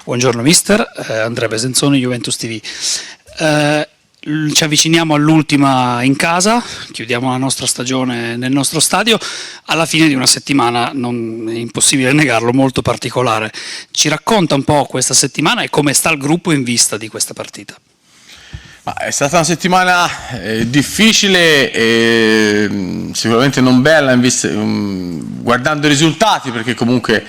Buongiorno mister, Andrea Besenzoni, Juventus TV. Ci avviciniamo all'ultima in casa, chiudiamo la nostra stagione nel nostro stadio, alla fine di una settimana, non è impossibile negarlo, molto particolare. Ci racconta un po' questa settimana e come sta il gruppo in vista di questa partita? È stata una settimana difficile e sicuramente non bella guardando i risultati, perché comunque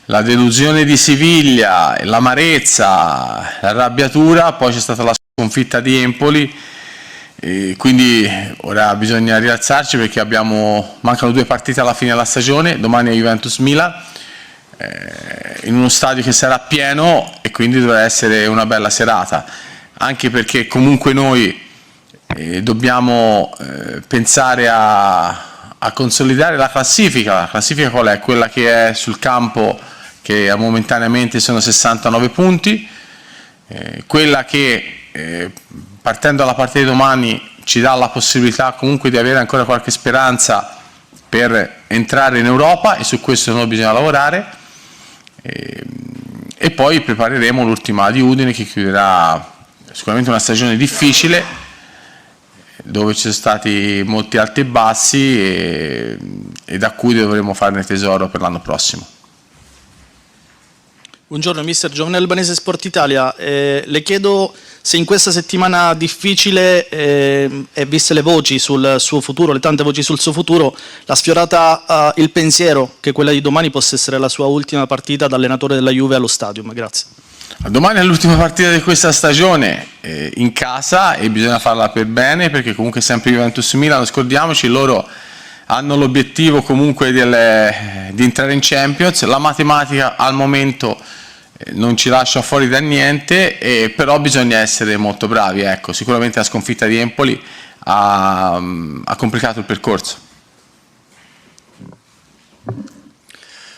la delusione di Siviglia, l'amarezza, l'arrabbiatura, poi c'è stata la sconfitta di Empoli, e quindi ora bisogna rialzarci perché mancano 2 partite alla fine della stagione, domani è Juventus-Milan, in uno stadio che sarà pieno e quindi dovrà essere una bella serata, anche perché comunque noi dobbiamo pensare a consolidare la classifica. La classifica qual è? Quella che è sul campo, che momentaneamente sono 69 punti, quella che partendo dalla partita di domani ci dà la possibilità comunque di avere ancora qualche speranza per entrare in Europa, e su questo noi bisogna lavorare, e poi prepareremo l'ultima di Udine, che chiuderà sicuramente una stagione difficile, dove ci sono stati molti alti e bassi e da cui dovremo farne tesoro per l'anno prossimo. Buongiorno mister, Giovanni Albanese, Sport Italia. Le chiedo se in questa settimana difficile, e viste le voci sul suo futuro, le tante voci sul suo futuro, l'ha sfiorata il pensiero che quella di domani possa essere la sua ultima partita da allenatore della Juve allo Stadium? Grazie. Domani è l'ultima partita di questa stagione in casa e bisogna farla per bene, perché comunque è sempre Juventus-Milan, non scordiamoci, loro hanno l'obiettivo comunque di entrare in Champions. La matematica al momento non ci lascia fuori da niente, però bisogna essere molto bravi. Ecco, sicuramente la sconfitta di Empoli ha complicato il percorso.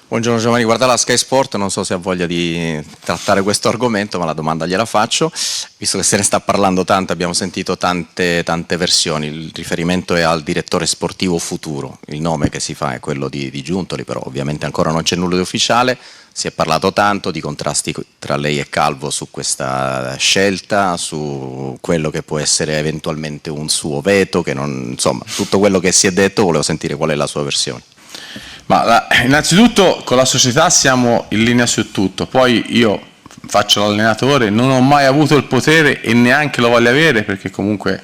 Buongiorno Giovanni, guarda la Sky Sport, non so se ha voglia di trattare questo argomento, ma la domanda gliela faccio. Visto che se ne sta parlando tanto, abbiamo sentito tante versioni, il riferimento è al direttore sportivo futuro, il nome che si fa è quello di Giuntoli, però ovviamente ancora non c'è nulla di ufficiale, si è parlato tanto di contrasti tra lei e Calvo su questa scelta, su quello che può essere eventualmente un suo veto, insomma tutto quello che si è detto, volevo sentire qual è la sua versione. Innanzitutto con la società siamo in linea su tutto, poi io faccio l'allenatore, non ho mai avuto il potere e neanche lo voglio avere, perché comunque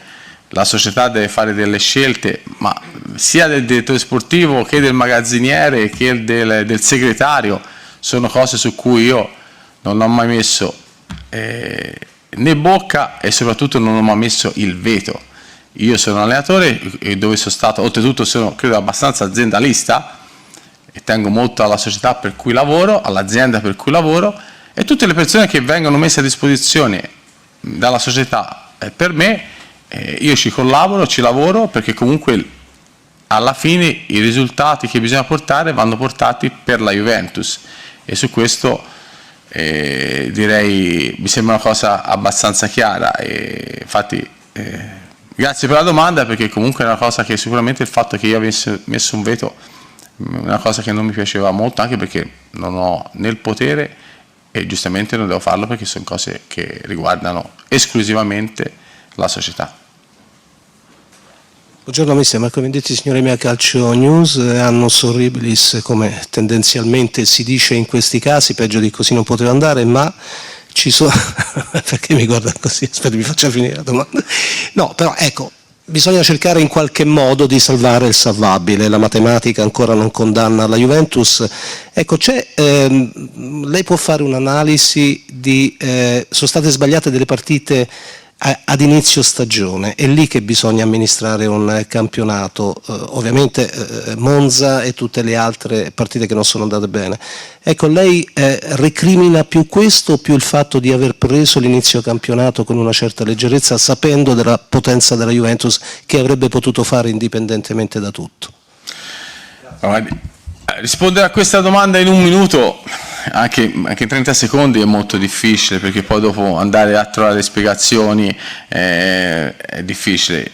la società deve fare delle scelte, ma sia del direttore sportivo che del magazziniere che del segretario, sono cose su cui io non ho mai messo né bocca e soprattutto non ho mai messo il veto. Io sono un allenatore e dove sono stato, oltretutto sono credo abbastanza aziendalista, e tengo molto alla società per cui lavoro, all'azienda per cui lavoro, e tutte le persone che vengono messe a disposizione dalla società per me, io ci collaboro, ci lavoro, perché comunque alla fine i risultati che bisogna portare vanno portati per la Juventus, e su questo direi mi sembra una cosa abbastanza chiara, e infatti grazie per la domanda, perché comunque è una cosa che sicuramente il fatto che io avessi messo un veto una cosa che non mi piaceva molto, anche perché non ho né il potere e giustamente non devo farlo, perché sono cose che riguardano esclusivamente la società. Buongiorno mister, Marco Vendetti, signore mia Calcio News. Annus horribilis, come tendenzialmente si dice in questi casi, peggio di così non poteva andare, ma ci sono perché mi guarda così? Aspetta, mi faccia finire la domanda. No, però ecco, bisogna cercare in qualche modo di salvare il salvabile, la matematica ancora non condanna la Juventus. Ecco, lei può fare un'analisi sono state sbagliate delle partite ad inizio stagione, è lì che bisogna amministrare un campionato, ovviamente Monza e tutte le altre partite che non sono andate bene. Ecco, lei recrimina più questo o più il fatto di aver preso l'inizio campionato con una certa leggerezza, sapendo della potenza della Juventus, che avrebbe potuto fare indipendentemente da tutto? Rispondere a questa domanda in un minuto, anche in 30 secondi, è molto difficile, perché poi dopo andare a trovare le spiegazioni è difficile.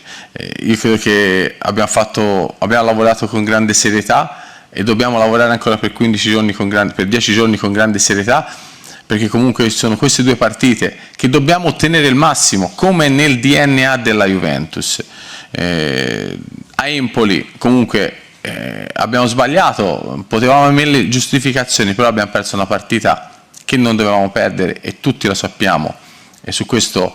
Io credo che abbiamo lavorato con grande serietà e dobbiamo lavorare ancora per 15 giorni per 10 giorni con grande serietà, perché comunque sono queste due partite che dobbiamo ottenere il massimo, come nel DNA della Juventus. A Empoli comunque abbiamo sbagliato, potevamo avere le giustificazioni, però abbiamo perso una partita che non dovevamo perdere e tutti lo sappiamo, e su questo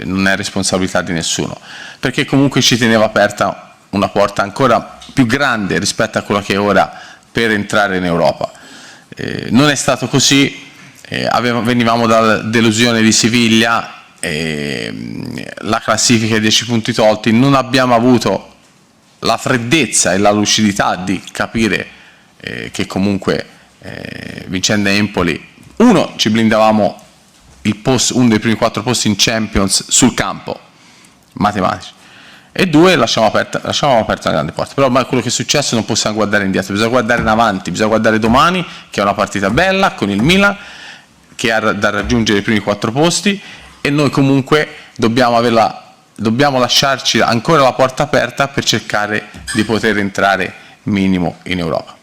non è responsabilità di nessuno, perché comunque ci teneva aperta una porta ancora più grande rispetto a quella che è ora per entrare in Europa. Non è stato così, venivamo dalla delusione di Siviglia, la classifica ai 10 punti tolti, non abbiamo avuto la freddezza e la lucidità di capire che comunque vincendo Empoli, uno, ci blindavamo uno dei primi 4 posti in Champions sul campo, matematici, e due, lasciamo aperta una grande porta. Però ormai quello che è successo non possiamo guardare indietro, bisogna guardare in avanti, bisogna guardare domani, che è una partita bella con il Milan, che ha da raggiungere i primi 4 posti, e noi comunque dobbiamo lasciarci ancora la porta aperta per cercare di poter entrare minimo in Europa.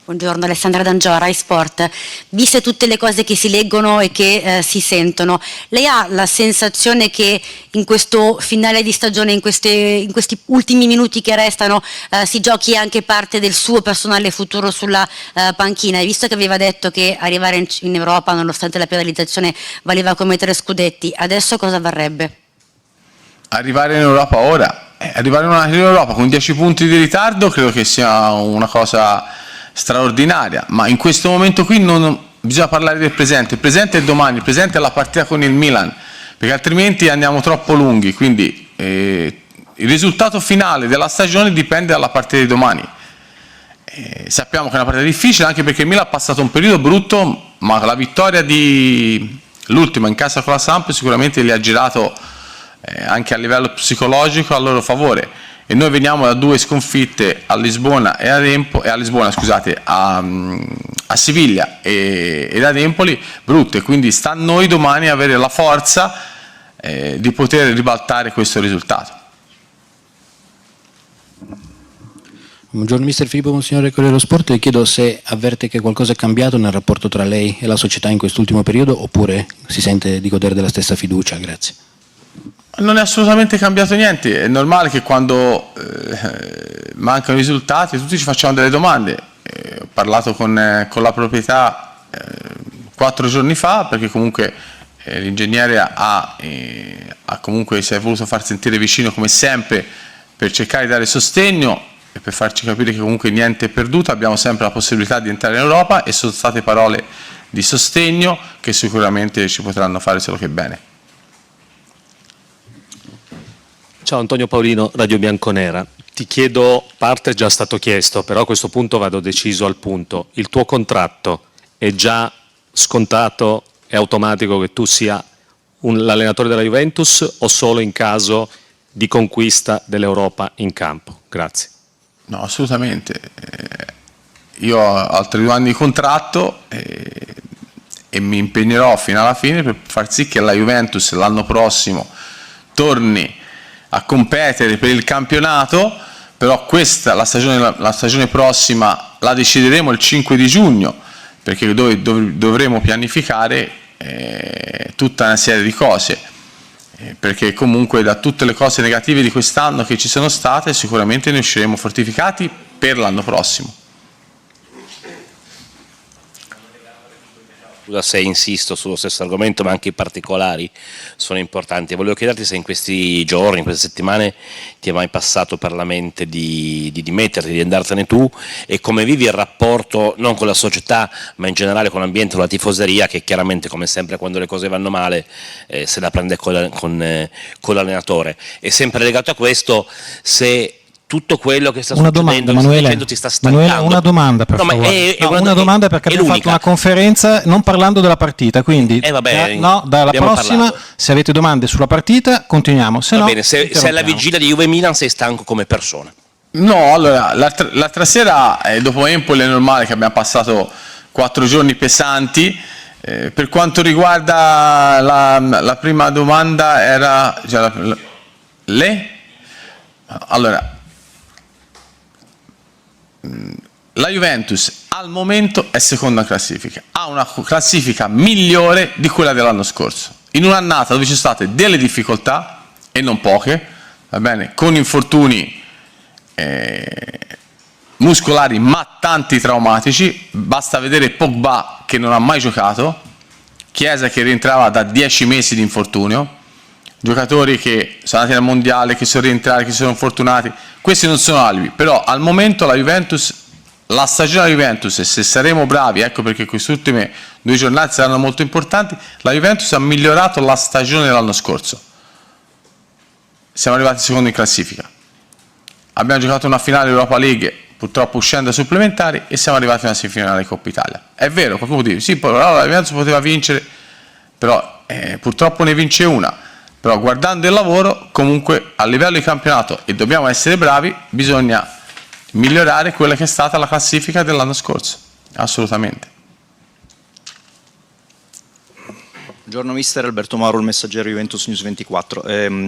Buongiorno, Alessandra D'Angiò, Rai Sport. Viste tutte le cose che si leggono e che si sentono, lei ha la sensazione che in questo finale di stagione, in questi ultimi minuti che restano, si giochi anche parte del suo personale futuro sulla panchina? E visto che aveva detto che arrivare in Europa, nonostante la penalizzazione, valeva come 3 scudetti, adesso cosa varrebbe? Arrivare in Europa ora? Arrivare in Europa con 10 punti di ritardo credo che sia una cosa straordinaria, ma in questo momento qui non bisogna parlare del presente. Il presente è domani, il presente è la partita con il Milan, perché altrimenti andiamo troppo lunghi, quindi il risultato finale della stagione dipende dalla partita di domani. Sappiamo che è una partita difficile, anche perché il Milan ha passato un periodo brutto, ma la vittoria l'ultima in casa con la Samp sicuramente li ha girato anche a livello psicologico a loro favore. E noi veniamo da 2 sconfitte a Lisbona e a Siviglia ed ad Empoli brutte, quindi sta a noi domani avere la forza di poter ribaltare questo risultato. Buongiorno mister Filippo Monsignore, Corriere dello Sport. Le chiedo se avverte che qualcosa è cambiato nel rapporto tra lei e la società in quest'ultimo periodo, oppure si sente di godere della stessa fiducia. Grazie. Non è assolutamente cambiato niente, è normale che quando mancano i risultati tutti ci facciamo delle domande. Ho parlato con la proprietà 4 giorni fa, perché comunque l'ingegnere comunque si è voluto far sentire vicino come sempre per cercare di dare sostegno e per farci capire che comunque niente è perduto, abbiamo sempre la possibilità di entrare in Europa, e sono state parole di sostegno che sicuramente ci potranno fare solo che bene. Ciao, Antonio Paolino, Radio Bianconera. Ti chiedo, parte è già stato chiesto, però a questo punto vado deciso al punto. Il tuo contratto è già scontato, è automatico che tu sia l'allenatore della Juventus, o solo in caso di conquista dell'Europa in campo? Grazie. No, assolutamente. Io ho altri 2 anni di contratto e mi impegnerò fino alla fine per far sì che la Juventus l'anno prossimo torni a competere per il campionato, però la stagione prossima la decideremo il 5 di giugno, perché dovremo pianificare tutta una serie di cose, perché comunque da tutte le cose negative di quest'anno che ci sono state sicuramente ne usciremo fortificati per l'anno prossimo. Scusa se insisto sullo stesso argomento, ma anche i particolari sono importanti. Volevo chiederti se in questi giorni, in queste settimane, ti è mai passato per la mente di dimetterti, di andartene tu, e come vivi il rapporto non con la società ma in generale con l'ambiente, con la tifoseria, che chiaramente, come sempre, quando le cose vanno male se la prende con l'allenatore. E sempre legato a questo, se tutto quello che sta succedendo, Emanuele, ti sta stancando. Emanuele, una domanda per favore. Una domanda, perché abbiamo fatto una conferenza non parlando della partita, quindi dalla prossima parlato. Se avete domande sulla partita continuiamo, se va no bene, se alla vigilia di Juve Milan sei stanco come persona. No, allora l'altra sera dopo Empoli è normale che abbiamo passato 4 giorni pesanti. Per quanto riguarda la prima domanda era allora la Juventus al momento è seconda in classifica, ha una classifica migliore di quella dell'anno scorso, in un'annata dove ci sono state delle difficoltà, e non poche, va bene, con infortuni muscolari ma tanti traumatici, basta vedere Pogba che non ha mai giocato, Chiesa che rientrava da 10 mesi di infortunio, giocatori che sono andati al mondiale, che sono rientrati, che sono infortunati. Questi non sono alibi, però al momento la Juventus, la stagione della Juventus, e se saremo bravi, ecco perché queste ultime 2 giornate saranno molto importanti, la Juventus ha migliorato la stagione dell'anno scorso. Siamo arrivati secondo in classifica, abbiamo giocato una finale Europa League, purtroppo uscendo ai supplementari, e siamo arrivati a una semifinale di Coppa Italia. È vero, qualcuno dice, sì, però la Juventus poteva vincere, però purtroppo ne vince una. Però guardando il lavoro, comunque a livello di campionato, e dobbiamo essere bravi, bisogna migliorare quella che è stata la classifica dell'anno scorso, assolutamente. Buongiorno mister, Alberto Mauro, il Messaggero Juventus News 24.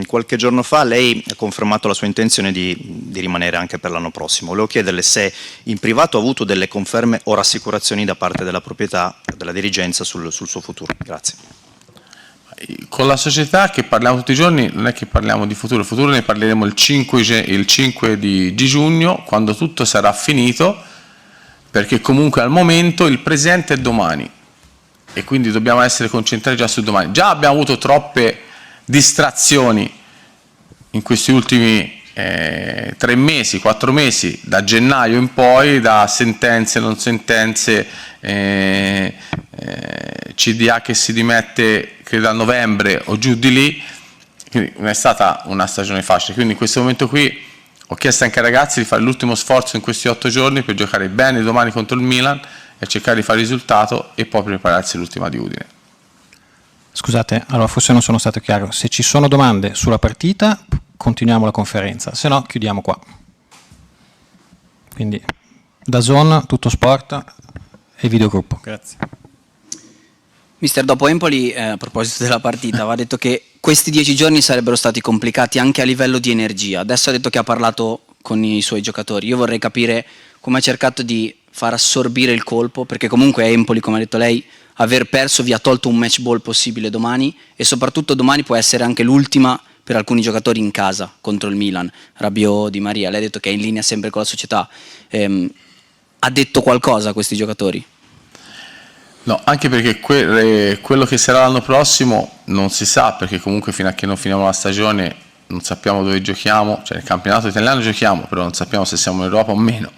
Qualche giorno fa lei ha confermato la sua intenzione di rimanere anche per l'anno prossimo. Volevo chiederle se in privato ha avuto delle conferme o rassicurazioni da parte della proprietà, della dirigenza sul suo futuro. Grazie. Con la società che parliamo tutti i giorni non è che parliamo di futuro, il futuro ne parleremo il 5 di giugno, quando tutto sarà finito, perché comunque al momento il presente è domani e quindi dobbiamo essere concentrati già su domani. Già abbiamo avuto troppe distrazioni in questi ultimi 3 mesi, 4 mesi, da gennaio in poi, da sentenze, non sentenze, CDA che si dimette credo a novembre o giù di lì, quindi non è stata una stagione facile. Quindi in questo momento qui ho chiesto anche ai ragazzi di fare l'ultimo sforzo in questi 8 giorni per giocare bene domani contro il Milan e cercare di fare risultato e poi prepararsi l'ultima di Udine. Scusate, allora forse non sono stato chiaro. Se ci sono domande sulla partita continuiamo la conferenza, se no chiudiamo qua. Quindi DAZN, Tutto Sport e Videogruppo. Grazie. Mister, dopo Empoli, a proposito della partita, aveva detto che questi 10 giorni sarebbero stati complicati anche a livello di energia. Adesso ha detto che ha parlato con i suoi giocatori. Io vorrei capire come ha cercato di far assorbire il colpo, perché comunque Empoli, come ha detto lei, aver perso vi ha tolto un match ball possibile domani, e soprattutto domani può essere anche l'ultima per alcuni giocatori in casa contro il Milan. Rabiot, Di Maria, lei ha detto che è in linea sempre con la società. Ha detto qualcosa a questi giocatori? No, anche perché quello che sarà l'anno prossimo non si sa, perché comunque fino a che non finiamo la stagione non sappiamo dove giochiamo, cioè nel campionato italiano giochiamo, però non sappiamo se siamo in Europa o meno.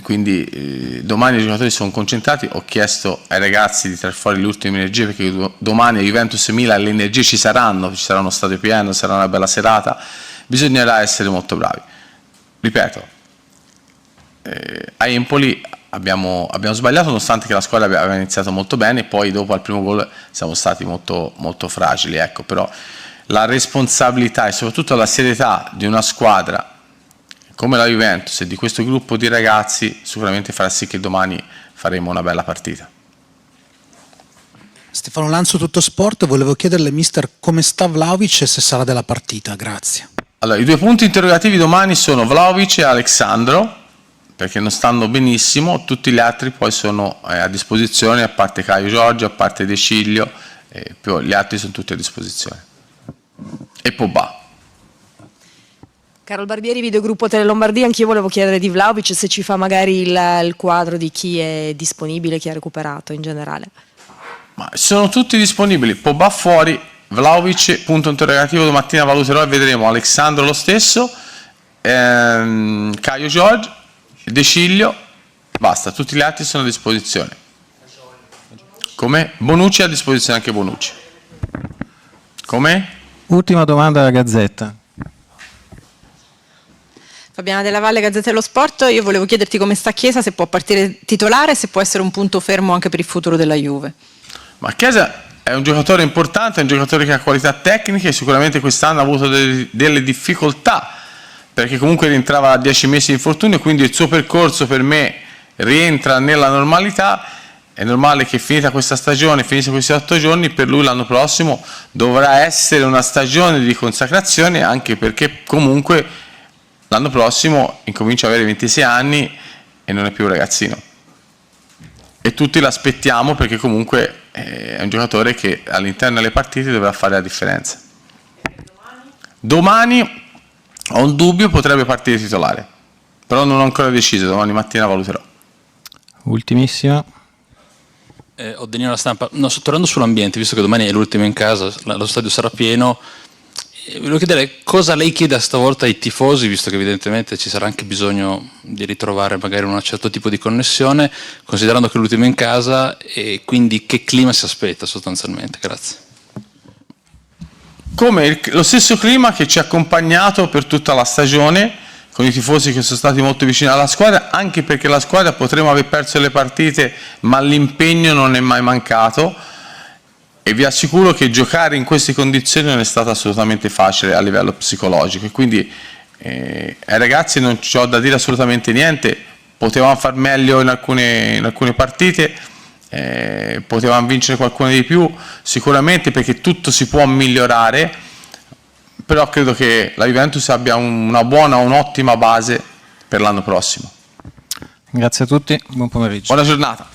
Quindi domani i giocatori sono concentrati, ho chiesto ai ragazzi di tirare fuori le ultime energie, perché domani a Juventus e Milan le energie ci sarà uno stadio pieno, sarà una bella serata, bisognerà essere molto bravi. Ripeto, a Empoli abbiamo sbagliato, nonostante che la squadra aveva iniziato molto bene, poi dopo al primo gol siamo stati molto, molto fragili, ecco. Però la responsabilità e soprattutto la serietà di una squadra come la Juventus e di questo gruppo di ragazzi sicuramente farà sì che domani faremo una bella partita. Stefano Lanzo, Tutto Sport. Volevo chiederle, mister, come sta Vlahovic e se sarà della partita. Grazie. Allora, i 2 punti interrogativi domani sono Vlahovic e Alexandro, perché non stanno benissimo. Tutti gli altri poi sono a disposizione, a parte Caio Giorgio, a parte De Sciglio, poi gli altri sono tutti a disposizione. E Pogba. Carol Barbieri, Videogruppo Tele Lombardia. Anch'io volevo chiedere di Vlahovic se ci fa magari il quadro di chi è disponibile, chi ha recuperato in generale. Ma sono tutti disponibili. Pogba fuori, Vlahovic punto interrogativo, domattina valuterò e vedremo. Alexandro lo stesso, Caio Giorgio, De Sciglio, basta, tutti gli altri sono a disposizione. Come? Bonucci, a disposizione anche Bonucci. Come? Ultima domanda alla Gazzetta. Fabiana Della Valle, Gazzetta dello Sport. Io volevo chiederti come sta Chiesa, se può partire titolare e se può essere un punto fermo anche per il futuro della Juve. Ma Chiesa è un giocatore importante, è un giocatore che ha qualità tecniche e sicuramente quest'anno ha avuto delle difficoltà, perché comunque rientrava a 10 mesi di infortunio, quindi il suo percorso per me rientra nella normalità. È normale che finita questa stagione, finisse questi 8 giorni, per lui l'anno prossimo dovrà essere una stagione di consacrazione, anche perché comunque l'anno prossimo incomincia a avere 26 anni e non è più un ragazzino. E tutti l'aspettiamo perché comunque è un giocatore che all'interno delle partite dovrà fare la differenza. Domani ho un dubbio, potrebbe partire titolare, però non ho ancora deciso, domani mattina valuterò. Ultimissima. Ho Danilo alla Stampa. No, tornando sull'ambiente, visto che domani è l'ultimo in casa, lo stadio sarà pieno, volevo chiedere cosa lei chiede stavolta ai tifosi, visto che evidentemente ci sarà anche bisogno di ritrovare magari un certo tipo di connessione, considerando che è l'ultimo in casa, e quindi che clima si aspetta sostanzialmente. Grazie. Come lo stesso clima che ci ha accompagnato per tutta la stagione, con i tifosi che sono stati molto vicini alla squadra, anche perché la squadra potremmo aver perso le partite, ma l'impegno non è mai mancato, e vi assicuro che giocare in queste condizioni non è stato assolutamente facile a livello psicologico, e quindi ai ragazzi non ci ho da dire assolutamente niente. Potevamo far meglio in alcune partite, potevamo vincere qualcuna di più sicuramente, perché tutto si può migliorare, però credo che la Juventus abbia una buona, un'ottima base per l'anno prossimo. Grazie a tutti, buon pomeriggio. Buona giornata.